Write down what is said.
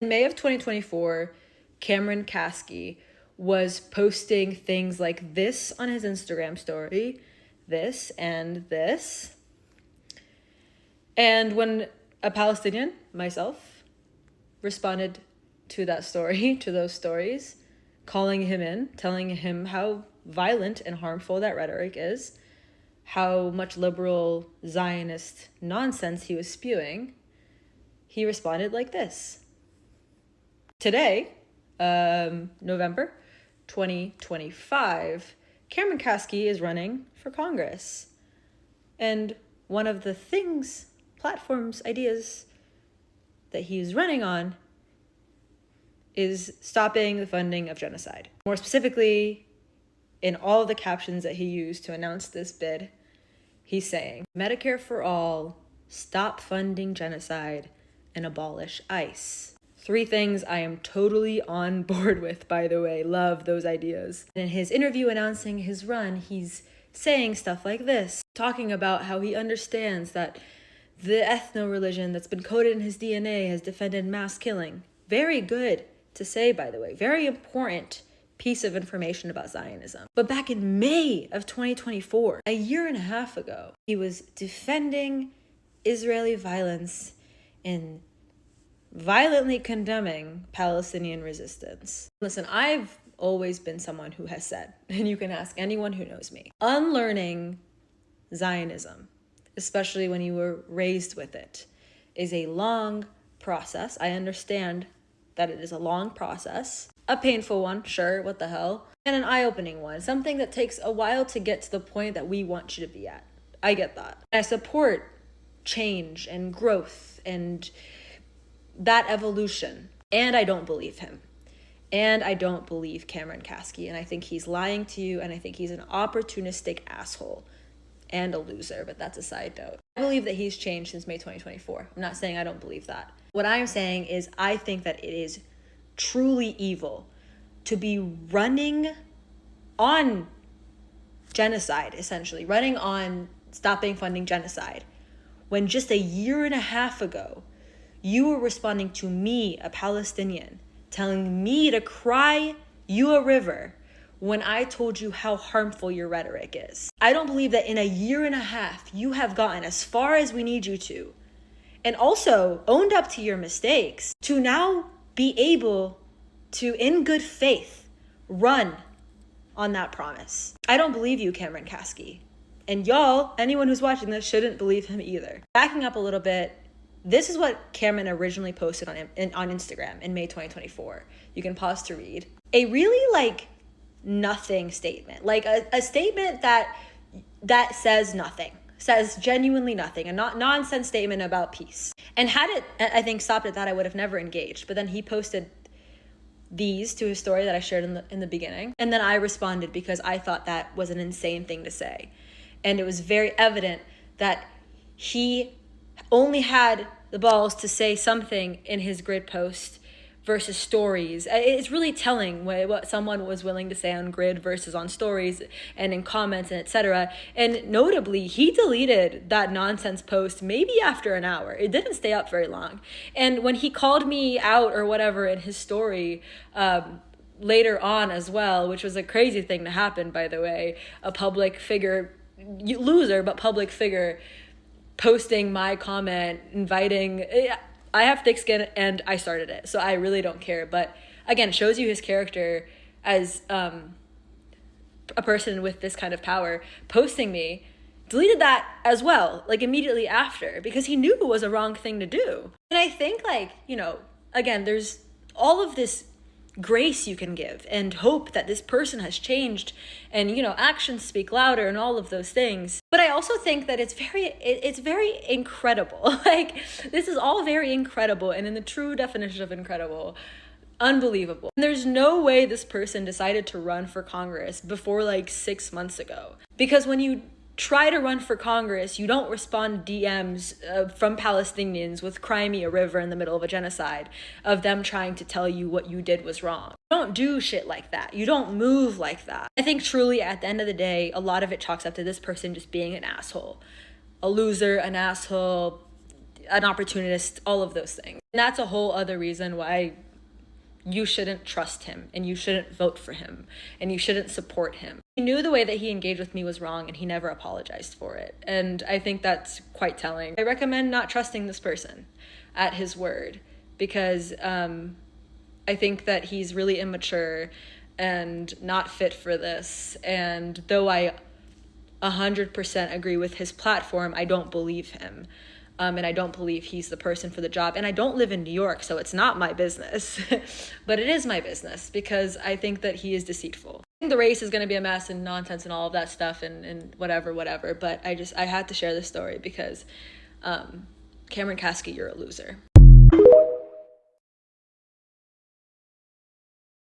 In May of 2024, Cameron Kasky was posting things like this on his Instagram story, this and this. And when a Palestinian, myself, responded to that story, to those stories, calling him in, telling him how violent and harmful that rhetoric is, how much liberal Zionist nonsense he was spewing, he responded like this. Today, November 2025, Cameron Kasky is running for Congress. And one of the things, platforms, ideas that he's running on is stopping the funding of genocide. More specifically, in all the captions that he used to announce this bid, he's saying, Medicare for all, stop funding genocide, and abolish ICE. 3 things I am totally on board with, by the way. Love those ideas. In his interview announcing his run, he's saying stuff like this, talking about how he understands that the ethno-religion that's been coded in his DNA has defended mass killing. Very good to say, by the way. Very important piece of information about Zionism. But back in May of 2024, a year and a half ago, he was defending Israeli violence and violently condemning Palestinian resistance. Listen, I've always been someone who has said, and you can ask anyone who knows me, unlearning Zionism, especially when you were raised with it, is a long process. I understand that it is a long process, a painful one, sure, what the hell, and an eye-opening one, something that takes a while to get to the point that we want you to be at. I get that. I support change and growth and that evolution. And I don't believe him. And I don't believe Cameron Kasky. And I think he's lying to you. And I think he's an opportunistic asshole and a loser. But that's a side note. I believe that he's changed since May 2024. I'm not saying I don't believe that. What I'm saying is I think that it is truly evil to be running on genocide, essentially. Running on stopping funding genocide. When just a year and a half ago, you were responding to me, a Palestinian, telling me to cry you a river when I told you how harmful your rhetoric is. I don't believe that in a year and a half, you have gotten as far as we need you to, and also owned up to your mistakes, to now be able to, in good faith, run on that promise. I don't believe you, Cameron Kasky. And y'all, anyone who's watching this, shouldn't believe him either. Backing up a little bit, this is what Cameron originally posted on Instagram in May 2024. You can pause to read. A really nothing statement, like a statement that says nothing, says genuinely nothing, a nonsense statement about peace. And had it, I think, stopped at that, I would have never engaged. But then he posted these to his story that I shared in the beginning. And then I responded because I thought that was an insane thing to say. And it was very evident that he only had the balls to say something in his grid post versus stories. It's really telling what someone was willing to say on grid versus on stories and in comments and etc. And notably, he deleted that nonsense post maybe after an hour. It didn't stay up very long. And when he called me out or whatever in his story later on as well, which was a crazy thing to happen, by the way, a public figure, loser, but public figure, posting my comment, inviting, I have thick skin and I started it, so I really don't care. But again, shows you his character as a person with this kind of power. Posting me, deleted that as well, immediately after, because he knew it was a wrong thing to do. And I think again, there's all of this grace you can give and hope that this person has changed and actions speak louder and all of those things. But I also think that it's very incredible. This is all very incredible, and in the true definition of incredible, unbelievable. And there's no way this person decided to run for Congress before 6 months ago, because when you try to run for Congress, you don't respond DMs from Palestinians with "cry me a river" in the middle of a genocide, of them trying to tell you what you did was wrong. You don't do shit like that. You don't move like that. I think truly at the end of the day, a lot of it chalks up to this person just being an asshole. A loser, an asshole, an opportunist, all of those things. And that's a whole other reason why you shouldn't trust him and you shouldn't vote for him and you shouldn't support him. He knew the way that he engaged with me was wrong and he never apologized for it. And I think that's quite telling. I recommend not trusting this person at his word because I think that he's really immature and not fit for this. And though I 100% agree with his platform, I don't believe him. And I don't believe he's the person for the job. And I don't live in New York, so it's not my business. But it is my business because I think that he is deceitful. I think the race is going to be a mess and nonsense and all of that stuff and whatever. But I had to share this story because Cameron Kasky, you're a loser.